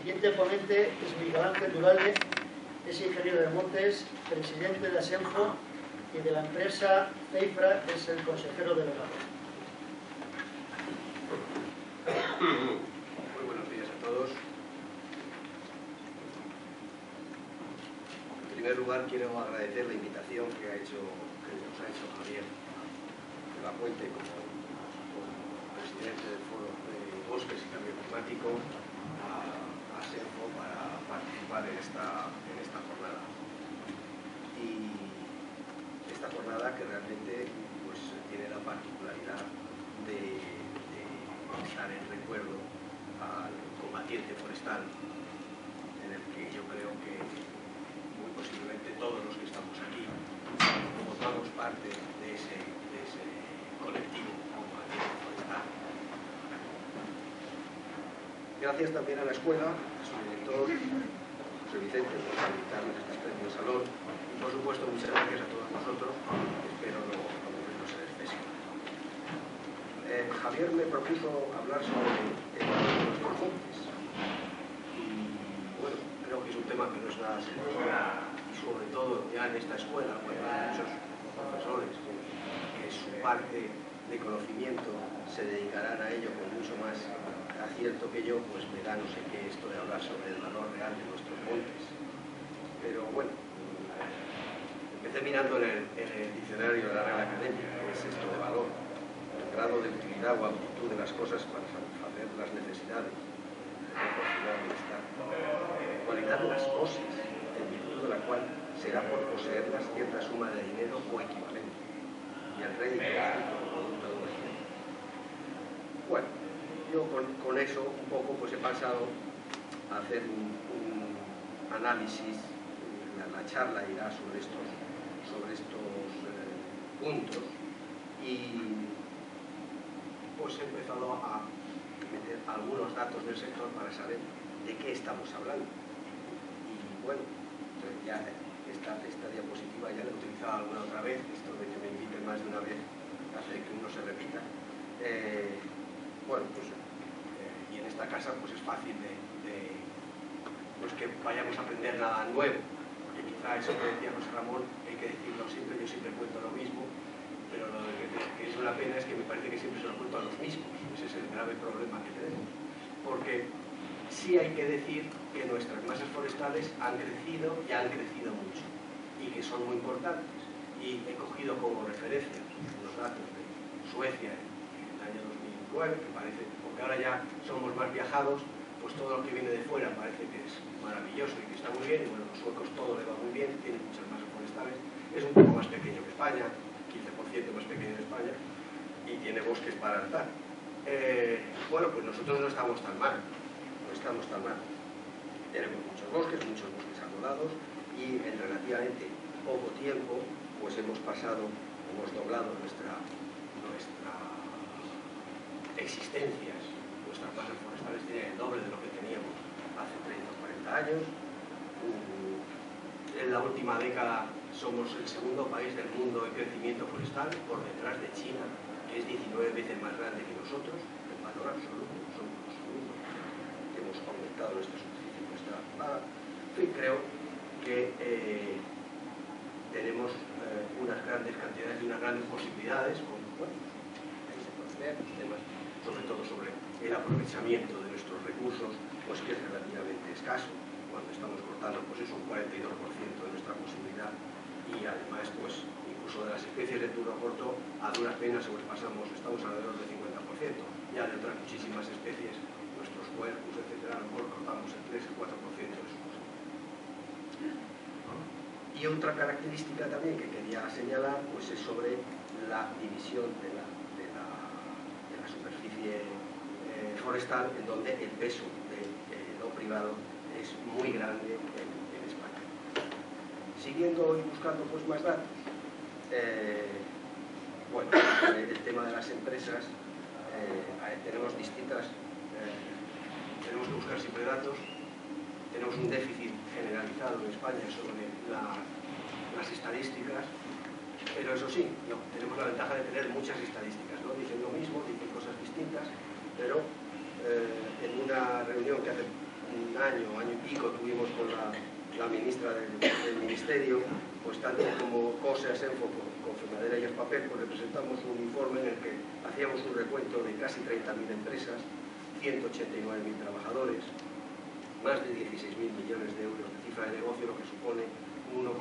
siguiente ponente es Miguel Ángel Durale, es ingeniero de montes, presidente de Asenjo y de la empresa Ceifra es el consejero delegado. Muy buenos días a todos. En primer lugar, quiero agradecer la invitación que nos ha hecho Javier de la Puente como presidente del Foro de Bosques y Cambio Climático a Asenjo para participar en esta jornada. Y esta jornada que realmente pues, tiene la particularidad de estar en recuerdo al combatiente forestal, en el que yo creo que muy posiblemente todos los que estamos aquí formamos parte de ese colectivo combatiente forestal. Gracias también a la escuela, a su director, José Vicente, por invitarnos a este espléndido salón y por supuesto muchas gracias a todos vosotros, espero no movernos en exceso. Javier me propuso hablar sobre el valor de nuestros montes y bueno, creo que es un tema que no es nada sencillo y sobre todo ya en esta escuela, cuando hay muchos profesores que su parte de conocimiento se dedicarán a ello con mucho más acierto que yo, pues me da no sé qué esto de hablar sobre el valor real de nuestros montes. Pero bueno, empecé mirando en el diccionario de la Real Academia, que es esto de valor, el grado de utilidad o aptitud de las cosas para satisfacer las necesidades, proporcionar bienestar, cualidad de las cosas, en virtud de la cual será por poseerlas cierta suma de dinero o equivalente, y el rédito del producto de un dinero. Bueno, yo con eso un poco pues he pasado a hacer un análisis, la charla irá sobre estos puntos y pues he empezado a meter algunos datos del sector para saber de qué estamos hablando. Y bueno, ya esta diapositiva ya la he utilizado alguna otra vez, esto de que me inviten más de una vez hace que uno se repita. Bueno, pues y en esta casa pues es fácil pues que vayamos a aprender nada nuevo, porque quizá eso que decía José Ramón hay que decirlo siempre, yo siempre cuento lo mismo, pero lo que es una pena es que me parece que siempre se lo cuento a los mismos. Ese es el grave problema que tenemos, porque sí hay que decir que nuestras masas forestales han crecido y han crecido mucho y que son muy importantes, y he cogido como referencia unos datos de Suecia en el año 2009, que parece, porque ahora ya somos más viajados, pues todo lo que viene de fuera parece que es maravilloso y que está muy bien, y bueno, los suecos todo le va muy bien, tienen muchas masas forestales, es un poco más pequeño que España, 15% más pequeño que España, y tiene bosques para hartar. Bueno, pues nosotros no estamos tan mal, tenemos muchos bosques arbolados, y en relativamente poco tiempo pues hemos doblado nuestra existencias. Nuestras masas forestales tienen el doble de lo que teníamos hace 30 o 40 años. En la última década somos el segundo país del mundo en crecimiento forestal, por detrás de China, que es 19 veces más grande que nosotros, en valor absoluto, somos los segundos que hemos aumentado nuestra superficie forestal. En fin, creo que tenemos unas grandes cantidades y unas grandes posibilidades, con, bueno, ahí se pueden ver los temas, sobre todo sobre el aprovechamiento de nuestros recursos, pues que es relativamente escaso. Cuando estamos cortando, pues es un 42% de nuestra posibilidad, y además, pues incluso de las especies de turno corto, a duras penas sobrepasamos, estamos alrededor del 50%. Ya de otras muchísimas especies, nuestros cuerpos, etcétera, a lo mejor cortamos el 3 o 4% de su posibilidad. Y otra característica también que quería señalar, pues es sobre la división de la superficie forestal, en donde el peso de lo privado es muy grande en España. Siguiendo y buscando pues más datos, bueno, el tema de las empresas, tenemos tenemos que buscar siempre datos. Tenemos un déficit generalizado en España sobre las estadísticas, pero eso sí, no, tenemos la ventaja de tener muchas estadísticas, ¿no? Dicen lo mismo, dicen cosas distintas, pero en una reunión que hace un año y pico tuvimos con la ministra del Ministerio, pues tanto como COSE, ASENFO, con Femadera y Espapel, pues representamos un informe en el que hacíamos un recuento de casi 30.000 empresas, 189.000 trabajadores, más de 16.000 millones de euros de cifra de negocio, lo que supone un 1,4%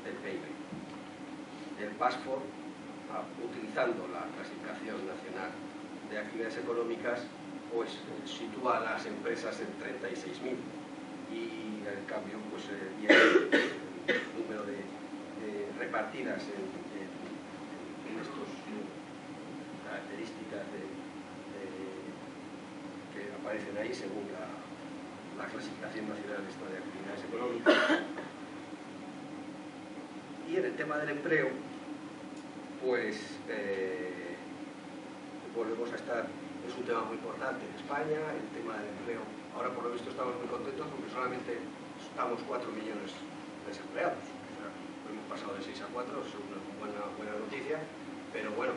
del PIB. El PASFOR, utilizando la clasificación nacional de actividades económicas, pues sitúa a las empresas en 36.000 y en cambio pues y el número de repartidas en estas características que aparecen ahí según la clasificación nacional de actividades económicas. Y en el tema del empleo, pues volvemos a estar, es un tema muy importante en España, el tema del empleo. Ahora por lo visto estamos muy contentos porque solamente estamos 4 millones desempleados. O sea, hemos pasado de 6 a 4, es una buena noticia, pero bueno,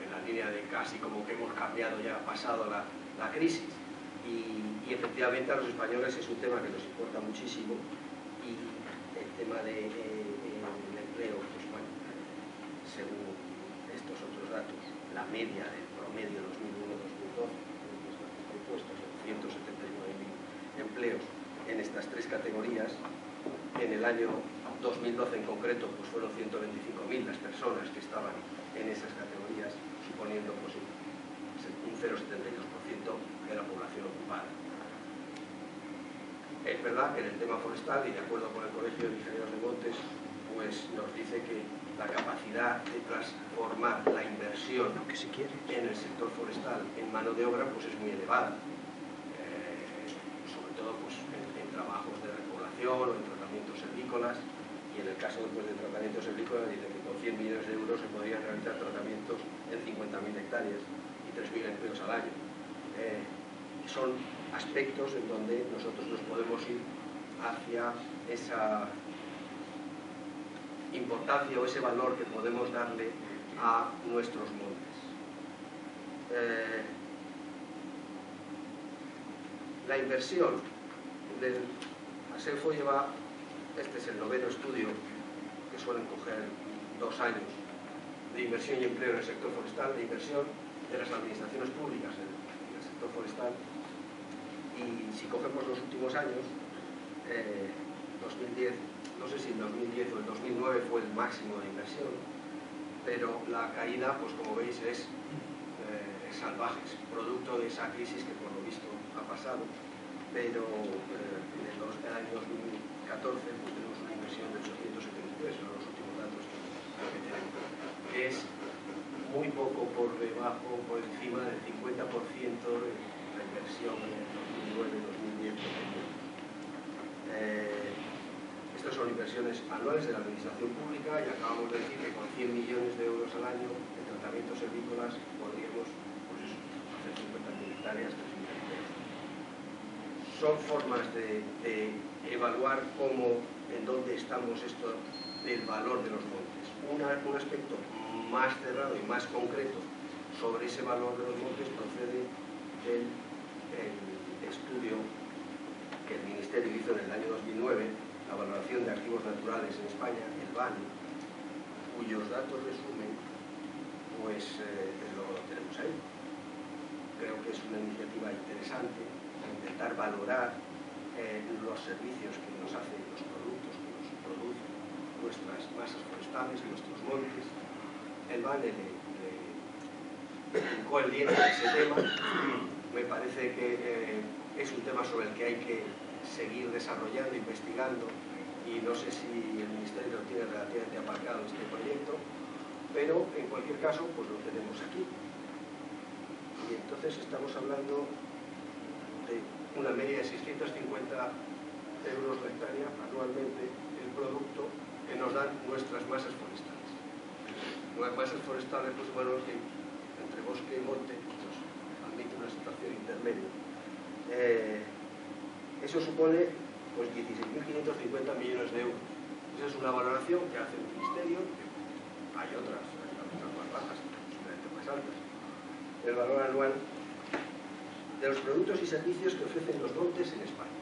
en la línea de casi como que hemos cambiado ya, pasado la crisis. Y efectivamente a los españoles es un tema que nos importa muchísimo, y el tema del empleo, pues bueno, según estos otros datos, la media del promedio 2001-2012, los datos compuestos de 179.000 empleos en estas tres categorías. En el año 2012 en concreto, pues fueron 125.000 las personas que estaban en esas categorías, suponiendo pues un 0,72% de la población ocupada. Es verdad que en el tema forestal, y de acuerdo con el Colegio de Ingenieros de Montes, pues nos dice que la capacidad de transformar la inversión en el sector forestal en mano de obra pues es muy elevada, sobre todo pues en trabajos de repoblación o en tratamientos silvícolas, y en el caso después de tratamientos silvícolas dice que con 100 millones de euros se podrían realizar tratamientos en 50.000 hectáreas y 3.000 empleos al año. Son aspectos en donde nosotros nos podemos ir hacia esa importancia o ese valor que podemos darle a nuestros montes. La inversión del ASENFO lleva, este es el 9º estudio, que suelen coger 2 años, de inversión y empleo en el sector forestal, de inversión de las administraciones públicas en el sector forestal. Y si cogemos los últimos años, 2010, no sé si en 2010 o en 2009 fue el máximo de inversión, pero la caída, pues como veis, es salvaje, es producto de esa crisis que por lo visto ha pasado, pero en el año 2014 pues tenemos una inversión de 873, son los últimos datos que tenemos, que es muy poco por debajo, por encima del 50% de la inversión en el 2009-2010 que teníamos. Estas son inversiones anuales de la administración pública, y acabamos de decir que con 100 millones de euros al año en tratamientos silvícolas podríamos pues eso, hacer 50.000 hectáreas, 3.000 hectáreas. Son formas de evaluar cómo, en dónde estamos esto del valor de los montes. Un aspecto más cerrado y más concreto sobre ese valor de los montes procede del estudio que el Ministerio hizo en el año 2009, la valoración de activos naturales en España, el BAN, cuyos datos resumen, pues lo tenemos ahí. Creo que es una iniciativa interesante para intentar valorar los servicios que nos hacen, los productos que nos producen nuestras masas forestales, nuestros montes. El BAN le hincó el diente a ese tema. Me parece que es un tema sobre el que hay que seguir desarrollando, investigando, y no sé si el Ministerio tiene relativamente aparcado este proyecto, pero en cualquier caso pues lo tenemos aquí. Y entonces estamos hablando de una media de 650 euros la hectárea anualmente, el producto que nos dan nuestras masas forestales. Las masas forestales, pues bueno, que entre bosque y monte pues admite una situación intermedia. Eso supone pues 16.550 millones de euros. Esa es una valoración que hace el Ministerio. Hay otras más bajas, posiblemente más altas. El valor anual de de los productos y servicios que ofrecen los montes en España.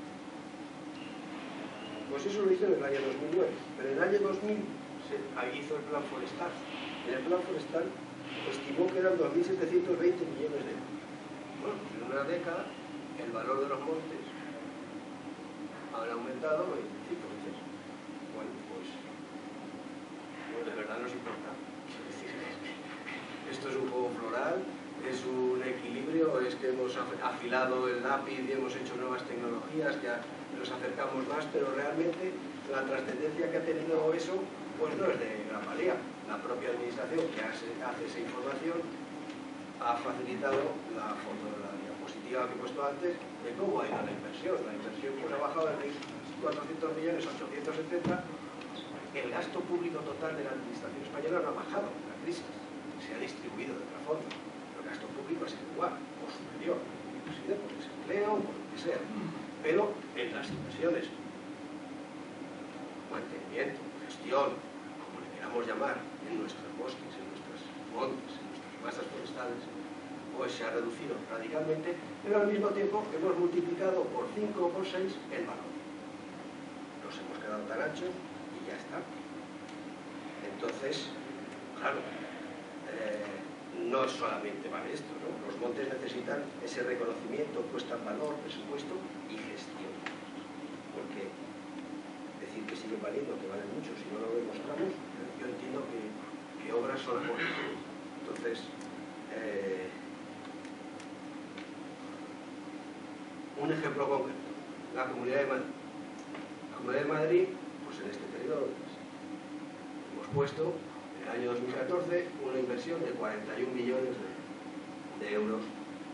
Pues eso lo hizo en el año 2009, pero en el año 2000 ahí hizo el plan forestal. En el plan forestal estimó que eran 2.720 millones de euros. Bueno, pues en una década el valor de los montes ha aumentado 25 veces. Bueno, pues de verdad nos importa. Es decir, esto es un juego floral, es un equilibrio, es que hemos afilado el lápiz y hemos hecho nuevas tecnologías que nos acercamos más, pero realmente la trascendencia que ha tenido eso pues no es de gran valía. La propia administración que hace esa información ha facilitado la foto de la diapositiva que he puesto antes de cómo ha ido la inversión. La inversión pues ha bajado de 400 millones a 870. El gasto público total de la administración española no ha bajado en la crisis, se ha distribuido de otra forma. El gasto público ha sido igual o superior, inclusive por desempleo o por lo que sea. Pero en las inversiones, mantenimiento, gestión, como le queramos llamar, en nuestros bosques, en nuestros montes, en nuestras masas forestales, pues se ha reducido radicalmente, pero al mismo tiempo hemos multiplicado por 5 o por 6 el valor. Nos hemos quedado tan anchos y ya está. Entonces, claro, no solamente vale esto, ¿no? Los montes necesitan ese reconocimiento, puesta en valor, presupuesto y gestión. Porque decir que siguen valiendo, que valen mucho, si no lo demostramos, yo entiendo que obras son amores. Entonces, un ejemplo concreto, la Comunidad de Madrid. La Comunidad de Madrid, pues en este periodo hemos puesto en el año 2014 una inversión de 41 millones de euros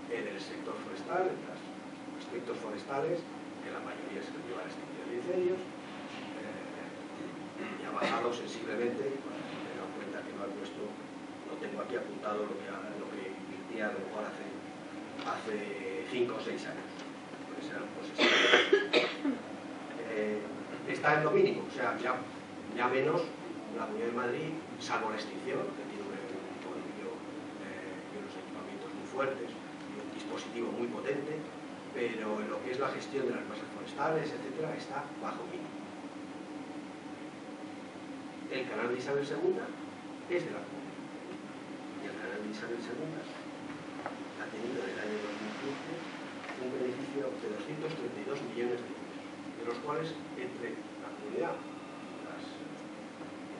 en el sector forestal, en los aspectos forestales, que la mayoría se lleva a extinción de incendios, y ha bajado sensiblemente. Me he dado cuenta que no he puesto, no tengo aquí apuntado lo que invertía a lo mejor hace 5 o 6 años. Pues eran cosas está en lo mínimo, o sea, ya menos la Comunidad de Madrid, salvo la extinción, que tiene un poderío y unos equipamientos muy fuertes y un dispositivo muy potente, pero en lo que es la gestión de las masas forestales, etcétera, está bajo mínimo. El canal de Isabel II es de la Comunidad de Madrid y el canal de Isabel II ha tenido en el año 2015 un beneficio de 232 millones de euros, de los cuales entre la comunidad, las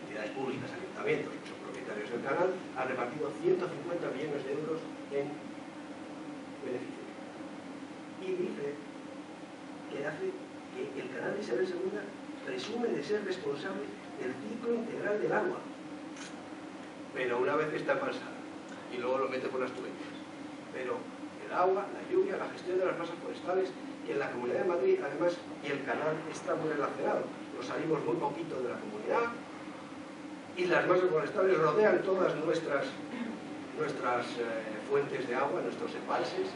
entidades públicas, ayuntamientos, que son propietarios del canal, han repartido 150 millones de euros en beneficio. Y dice que hace que el canal de Isabel II presume de ser responsable del ciclo integral del agua, pero una vez está embalsada y luego lo mete por las tuberías. Pero el agua, la lluvia, la gestión de las masas forestales, que en la Comunidad de Madrid, además, y el canal está muy relacionado. Nos salimos muy poquito de la comunidad y las masas forestales rodean todas nuestras fuentes de agua, nuestros embalses,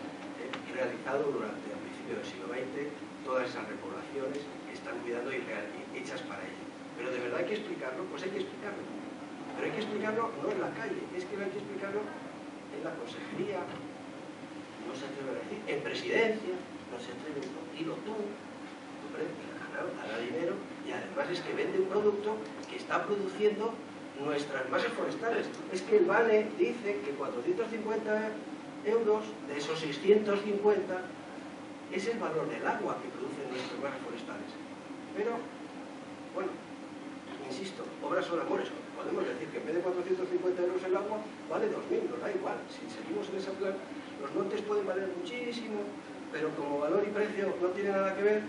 realizado durante el principio del siglo XX, todas esas repoblaciones que están cuidando y hechas para ello. Pero de verdad hay que explicarlo, pues hay que explicarlo. Pero hay que explicarlo no en la calle, es que hay que explicarlo en la consejería, no se atreve a decir, en presidencia, no se atreve a decirlo tú, hombre, el canal gana dinero y además es que vende un producto que está produciendo nuestras masas forestales. Es que el BANE dice que 450 euros de esos 650 es el valor del agua que producen nuestras masas forestales. Pero, bueno, insisto, obras son amores. Podemos decir que en vez de 450 euros el agua vale 2.000, nos da igual. Si seguimos en ese plan, los montes pueden valer muchísimo, pero como valor y precio no tiene nada que ver,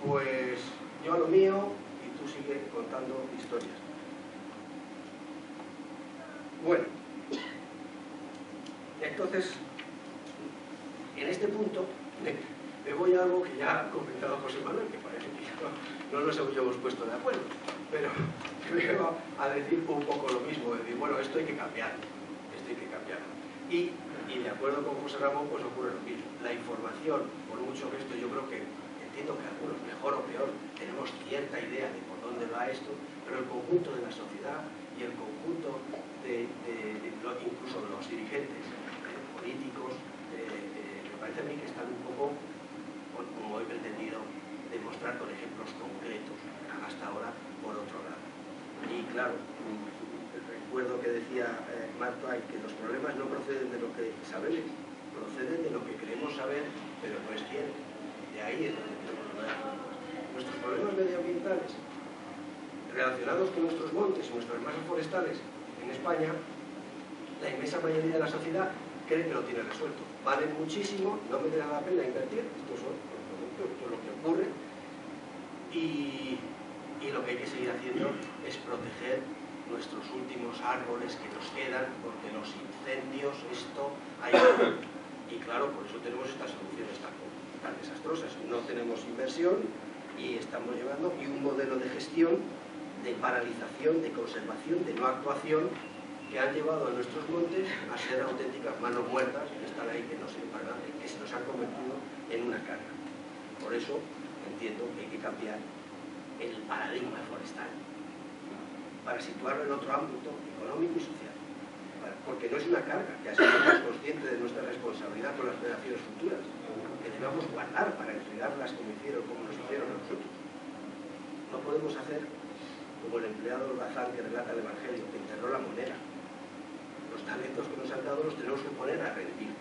pues yo a lo mío y tú sigues contando historias. Bueno, entonces, en este punto me voy a algo que ya ha comentado José Manuel, que parece que no nos hemos puesto de acuerdo, pero me va a decir un poco lo mismo, decir, bueno, esto hay que cambiarlo, Y de acuerdo con José Ramón, pues ocurre lo mismo. La información, por mucho que esto, yo creo que, entiendo que algunos, mejor o peor, tenemos cierta idea de por dónde va esto, pero el conjunto de la sociedad y el conjunto incluso de los dirigentes políticos, me parece a mí que están un poco recuerdo que decía Mark Twain que los problemas no proceden de lo que sabemos, proceden de lo que queremos saber, pero no es cierto. De ahí es donde tenemos los problemas. Nuestros problemas medioambientales relacionados con nuestros montes y nuestras masas forestales en España, la inmensa mayoría de la sociedad cree que lo tiene resuelto. Valen muchísimo, no me da la pena invertir, estos son los productos, esto es lo que ocurre, y lo que hay que seguir haciendo es proteger nuestros últimos árboles que nos quedan, porque los incendios, esto hay que... Y claro, por eso tenemos estas soluciones tan desastrosas. No tenemos inversión y estamos llevando un modelo de gestión, de paralización, de conservación, de no actuación, que han llevado a nuestros montes a ser auténticas manos muertas, que están ahí, que no sirven para nada, que se nos han convertido en una carga. Por eso entiendo que hay que cambiar el paradigma forestal para situarlo en otro ámbito económico y social, porque no es una carga, que así somos conscientes de nuestra responsabilidad con las generaciones futuras, que debemos guardar para entregarlas como nos hicieron a nosotros. No podemos hacer como el empleado holgazán que relata el Evangelio, que enterró la moneda. Los talentos que nos han dado los tenemos que poner a rendir.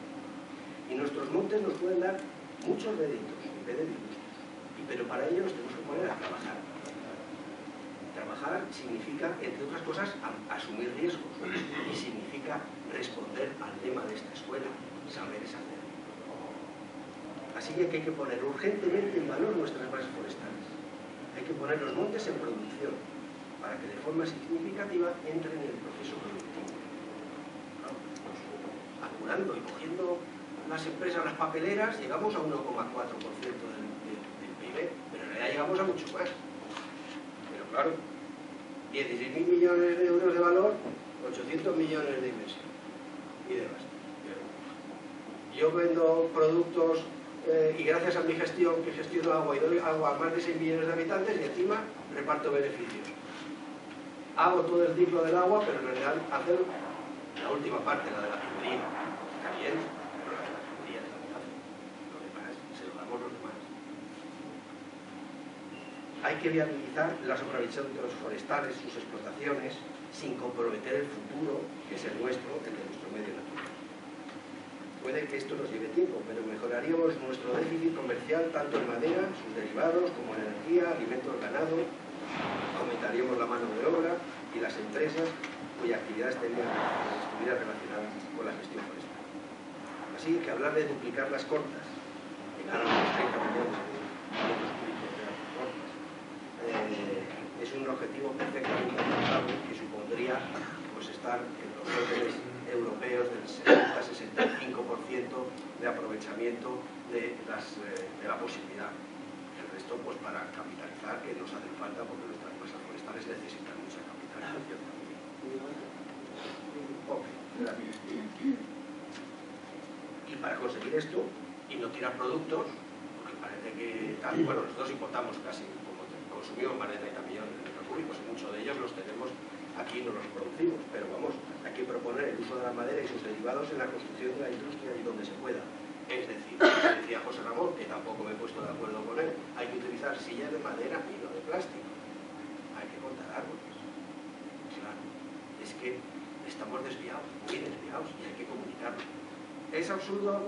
Y nuestros montes nos pueden dar muchos réditos en vez de disgustos, pero para ello nos tenemos que poner a trabajar. Trabajar significa, entre otras cosas, asumir riesgos, y significa responder al lema de esta escuela, saber es hacer. Así que hay que poner urgentemente en valor nuestras masas forestales. Hay que poner los montes en producción, para que de forma significativa entren en el proceso productivo. Apurando y cogiendo las empresas, las papeleras, llegamos a 1,4% del PIB, pero en realidad llegamos a mucho más. Pero claro, 16.000 millones de euros de valor, 800 millones de inversión y demás. Yo vendo productos y gracias a mi gestión, que gestiono agua y doy agua a más de 6 millones de habitantes, y encima reparto beneficios. Hago todo el ciclo del agua, pero en realidad hacer la última parte, la de la tubería. Está bien, pero la de la tubería es la que hace. Lo demás se lo damos los demás. Hay que viabilizar la aprovechamientos forestales, sus explotaciones, sin comprometer el futuro, que es el nuestro, el de nuestro medio natural. Puede que esto nos lleve tiempo, pero mejoraríamos nuestro déficit comercial tanto en madera, sus derivados, como en energía, alimentos, ganado. Aumentaríamos la mano de obra y las empresas cuya actividad estuviera relacionada con la gestión forestal. Así que hablar de duplicar las cortas, llegar a los 30 millones de metros cúbicos de las cortas, es un objetivo perfectamente alcanzable que supondría pues, estar en los órdenes europeos del 60-65% de aprovechamiento de la posibilidad. El resto, pues para capitalizar, que nos hace falta porque nuestras masas forestales necesitan mucha capitalización también. Y para conseguir esto, y no tirar productos, porque parece que tal, bueno, nosotros importamos casi, como consumimos más de 30 millones de metros cúbicos, y muchos de ellos los tenemos aquí, no los producimos, pero vamos, hay que proponer el uso de la madera y sus derivados en la construcción de la industria y donde se pueda. Es decir, decía José Ramón, que tampoco me he puesto de acuerdo con él, hay que utilizar sillas de madera y no de plástico. Hay que cortar árboles. Claro, es que estamos desviados, muy desviados, y hay que comunicarlo. ¿Es absurdo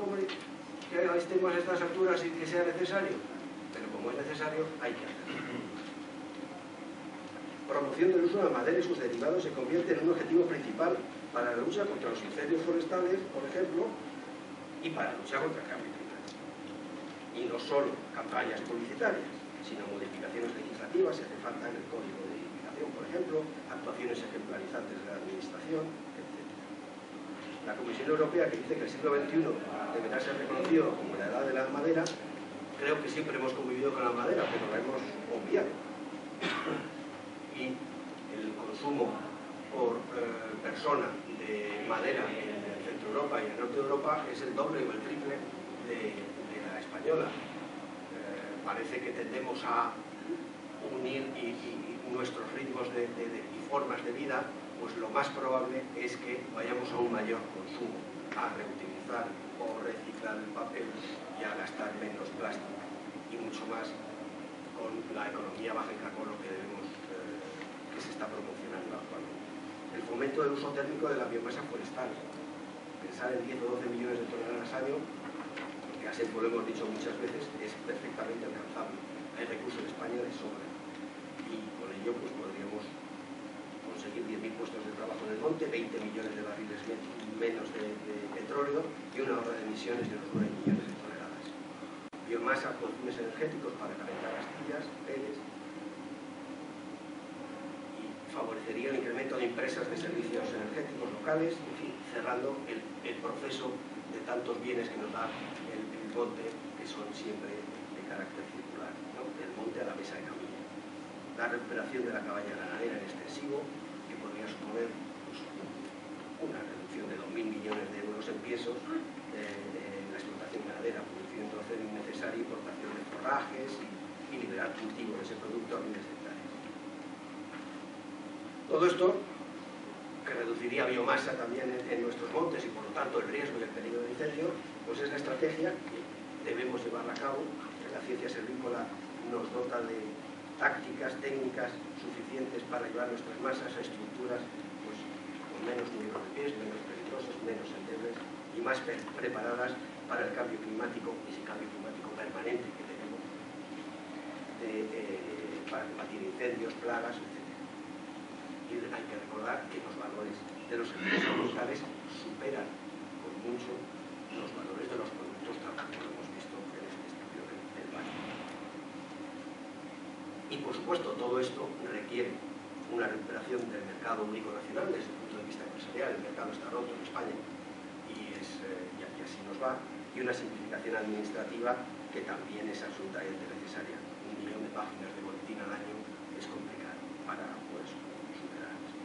que estemos a estas alturas y que sea necesario? Pero como es necesario, hay que hacerlo. Promoción del uso de la madera y sus derivados se convierte en un objetivo principal para la lucha contra los incendios forestales, por ejemplo, y para luchar contra el cambio climático. Y no solo campañas publicitarias, sino modificaciones legislativas, si hace falta en el Código de Edificación, por ejemplo, actuaciones ejemplarizantes de la Administración, etc. La Comisión Europea, que dice que el siglo XXI deberá ser reconocido como la edad de la madera, creo que siempre hemos convivido con la madera, pero la hemos obviado. Y el consumo por persona de madera en el centro de Europa y en el norte de Europa es el doble o el triple de la española. Parece que tendemos a unir nuestros ritmos y formas de vida, pues lo más probable es que vayamos a un mayor consumo, a reutilizar o reciclar el papel y a gastar menos plástico y mucho más con la economía baja en carbono que se está promocionando actualmente. aumento del uso térmico de la biomasa forestal. Pensar en 10 o 12 millones de toneladas al año, que así lo hemos dicho muchas veces, es perfectamente alcanzable. Hay recursos en España de sobra. Y con ello pues podríamos conseguir 10.000 puestos de trabajo en el monte, 20 millones de barriles menos de petróleo y una ahorro de emisiones de unos 9 millones de toneladas. Biomasa con fines energéticos para calentar astillas, peles, y favorecería el incremento de empresas de servicios energéticos locales, en fin, cerrando el proceso de tantos bienes que nos da el monte, que son siempre de carácter circular, ¿no? Del monte a la mesa de camilla. La recuperación de la cabaña ganadera en extensivo, que podría suponer pues, una reducción de 2.000 millones de euros en piensos en la explotación ganadera, produciendo hacer innecesaria importación de forrajes y liberar cultivo de ese producto a miles de hectáreas. Todo esto, que reduciría biomasa también en nuestros montes y por lo tanto el riesgo y el peligro de incendio, pues es la estrategia que debemos llevarla a cabo. La ciencia silvícola nos dota de tácticas, técnicas suficientes para llevar nuestras masas a estructuras pues, con menos número de pies, menos peligrosas, menos endebles y más preparadas para el cambio climático, ese cambio climático permanente que tenemos, para combatir incendios, plagas, etc. Y hay que recordar que los valores de los servicios ambientales superan por mucho los valores de los productos tal como lo hemos visto en este estudio del baño. Y por supuesto todo esto requiere una recuperación del mercado único nacional desde el punto de vista empresarial. El mercado está roto en España y así nos va, y una simplificación administrativa que también es absolutamente necesaria. 1 millón de páginas de boletín al año es complicado para pues, superar esto.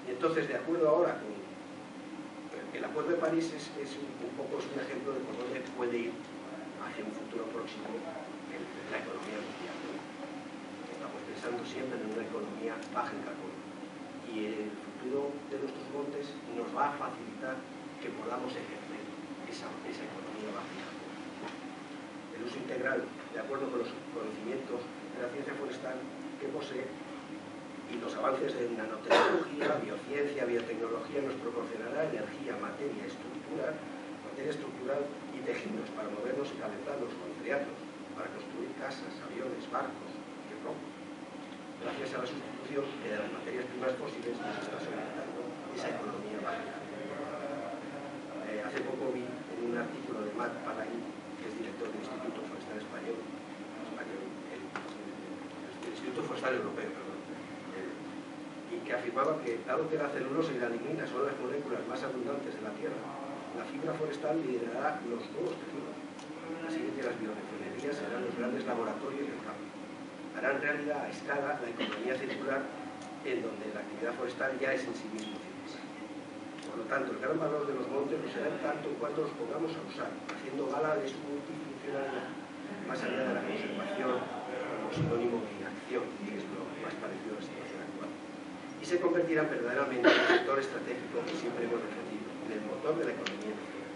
Y entonces, de acuerdo ahora con el Acuerdo de París, es un ejemplo de por dónde puede ir hacia un futuro próximo en la economía mundial. Estamos pensando siempre en una economía baja en carbono y el futuro de nuestros montes nos va a facilitar que podamos ejercer esa economía baja en carbono. El uso integral, de acuerdo con los conocimientos de la ciencia forestal que posee, y los avances en nanotecnología, biociencia, biotecnología nos proporcionará energía, materia estructural y tejidos para movernos y calentarnos o enfriarnos, para construir casas, aviones, barcos y ropas. Gracias a la sustitución de las materias primas fósiles nos está solicitando esa economía baja. Hace poco vi en un artículo de Matt Palain, que es director del Instituto Forestal Español, el Instituto Forestal Europeo, perdón, y que afirmaba que, dado que la celulosa y la lignina son las moléculas más abundantes de la Tierra, la fibra forestal liderará los nuevos tejidos. Así que las biorefinerías serán los grandes laboratorios del cambio. Harán realidad a escala la economía circular, en donde la actividad forestal ya es en sí mismo cíclica. Por lo tanto, el gran valor de los montes lo será en tanto en cuanto los pongamos a usar, haciendo gala de su multifuncionalidad, más allá de la conservación como sinónimo de inacción, que es lo más parecido a la situación actual. Y se convertirán verdaderamente en el sector estratégico que siempre hemos defendido, en el motor de la economía nacional.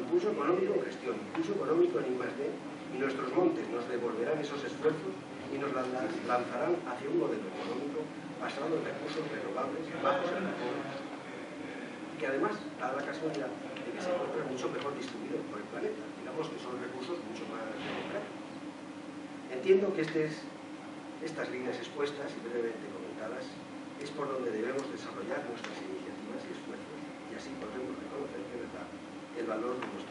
Impulso económico en gestión, impulso económico en I+D, y nuestros montes nos devolverán esos esfuerzos y nos lanzarán hacia un modelo económico basado en recursos renovables, bajos en carbono, que además da la casualidad de que se encuentran mucho mejor distribuidos por el planeta. Digamos que son recursos mucho más democráticos. Entiendo que estas líneas expuestas y brevemente comentadas es por donde debemos desarrollar nuestras iniciativas y esfuerzos, y así podremos reconocer de verdad el valor de nuestro